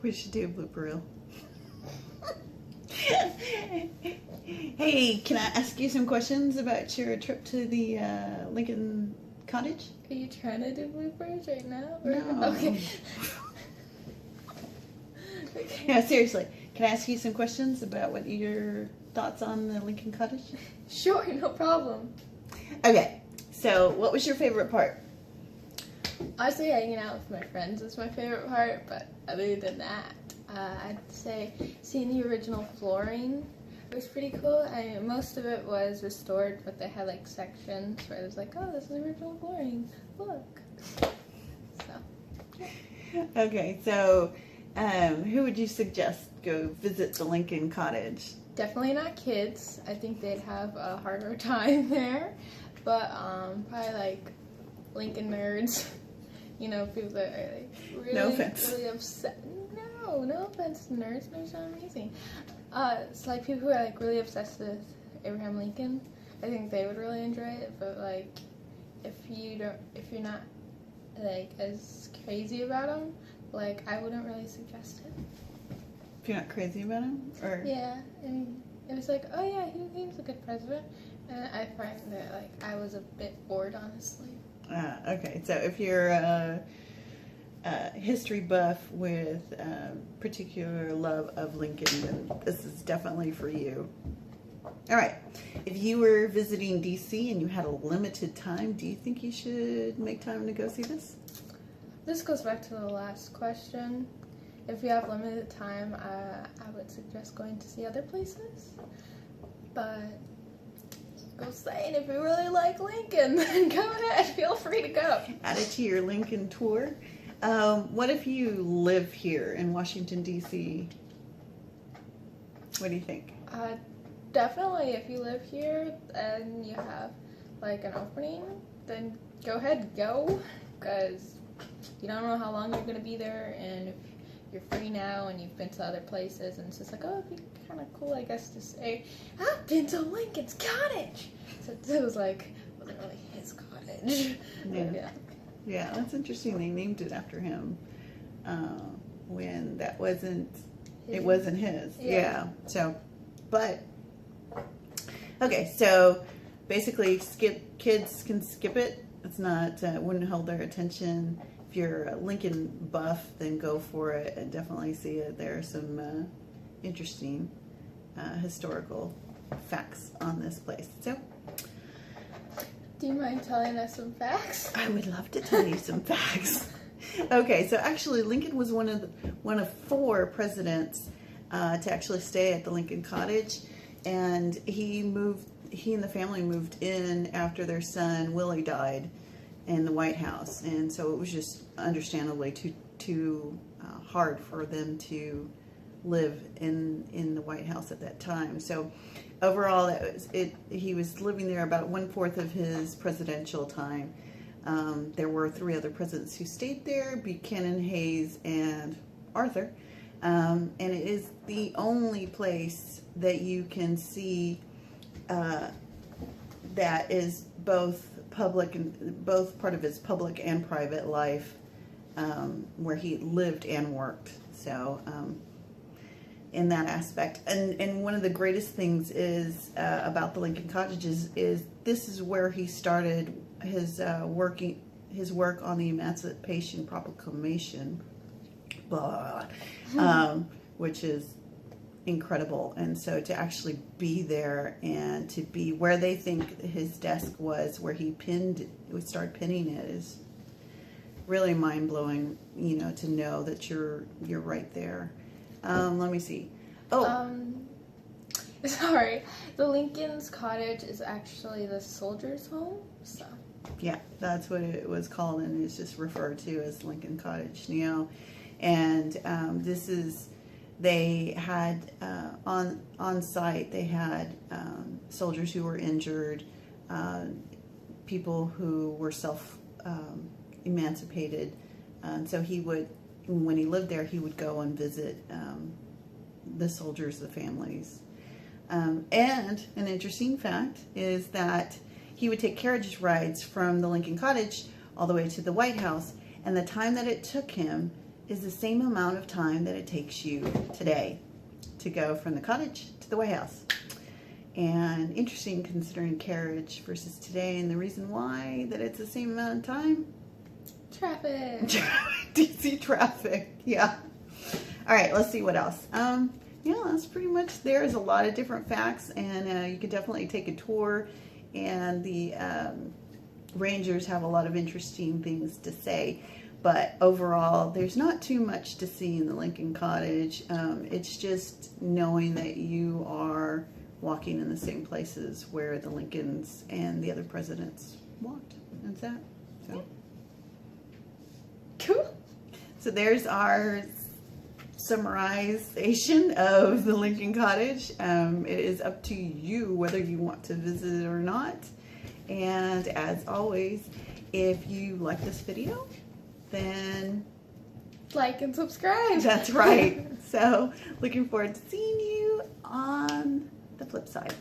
We should do a blooper reel. Hey, can I ask you some questions about your trip to the Lincoln Cottage? Are you trying to do bloopers right now? Or? No. Okay. Okay. Yeah, seriously. Can I ask you some questions about what your thoughts on the Lincoln Cottage? Sure, no problem. Okay, so what was your favorite part? Honestly, hanging out with my friends is my favorite part, but other than that, I'd say seeing the original flooring was pretty cool. Most of it was restored, but they had like sections where it was like, oh, this is original flooring. Look. So. Okay, so who would you suggest go visit the Lincoln Cottage? Definitely not kids. I think they'd have a harder time there. But probably like Lincoln nerds. You know, people that are like really, No offense. really upset. No offense to nerds. Nerds are amazing. It's like people who are like really obsessed with Abraham Lincoln. I think they would really enjoy it. But like, if you're not like as crazy about him, like I wouldn't really suggest it. If you're not crazy about him, or Yeah, I mean, it was like, oh yeah, he was a good president, and I find that like I was a bit bored, honestly. okay, so if you're a history buff with particular love of Lincoln, then this is definitely for you. All right, if you were visiting DC and you had a limited time, do you think you should make time to go see this? This goes back to the last question. If you have limited time, I would suggest going to see other places. But go saying, if you really like Lincoln, then go ahead. Feel free to go. Add it to your Lincoln tour. What if you live here in Washington, D.C.? What do you think? Definitely, if you live here and you have like an opening, then go ahead, go. Because you don't know how long you're going to be there, and if you're free now and you've been to other places, and it's just like, oh, it'd be kind of cool, I guess, to say, I've been to Lincoln's Cottage. So it was like, it wasn't really his cottage. Yeah. Yeah, that's interesting. They named it after him when that wasn't, it wasn't his. Yeah. So, but, okay, so basically kids can skip it. It's not, wouldn't hold their attention. If you're a Lincoln buff, then go for it and definitely see it. There are some interesting historical facts on this place. So, do you mind telling us some facts? I would love to tell you some facts. Okay, so actually Lincoln was one of 4 presidents to actually stay at the Lincoln Cottage, and he and the family moved in after their son Willie died in the White House, and so it was just understandably too hard for them to live in the White House at that time. So overall, he was living there about 1/4 of his presidential time. There were 3 other presidents who stayed there: Buchanan, Hayes, and Arthur. And it is the only place that you can see that is both public and both part of his public and private life, where he lived and worked. So in that aspect, and one of the greatest things is about the Lincoln Cottage is this is where he started his work on the Emancipation Proclamation, which is incredible. And so to actually be there and to be where they think his desk was, where he would start pinning it, is really mind-blowing, you know, to know that you're right there. Let me see. Sorry, the Lincoln's Cottage is actually the soldiers' home. So yeah, that's what it was called, and it's just referred to as Lincoln Cottage, you know. And this is, they had on site, they had soldiers who were injured, people who were emancipated, and so he would, when he lived there, he would go and visit the soldiers, the families. And an interesting fact is that he would take carriage rides from the Lincoln Cottage all the way to the White House, and the time that it took him is the same amount of time that it takes you today to go from the cottage to the White House. And interesting considering carriage versus today, and the reason why that it's the same amount of time. Traffic. DC traffic, yeah. All right, let's see what else. Yeah, that's pretty much, there's a lot of different facts, and you can definitely take a tour, and the rangers have a lot of interesting things to say. But overall, there's not too much to see in the Lincoln Cottage. It's just knowing that you are walking in the same places where the Lincolns and the other presidents walked. That's that. So. Cool. So there's our summarization of the Lincoln Cottage. It is up to you whether you want to visit it or not. And as always, if you like this video, then like and subscribe. That's right. So looking forward to seeing you on the flip side.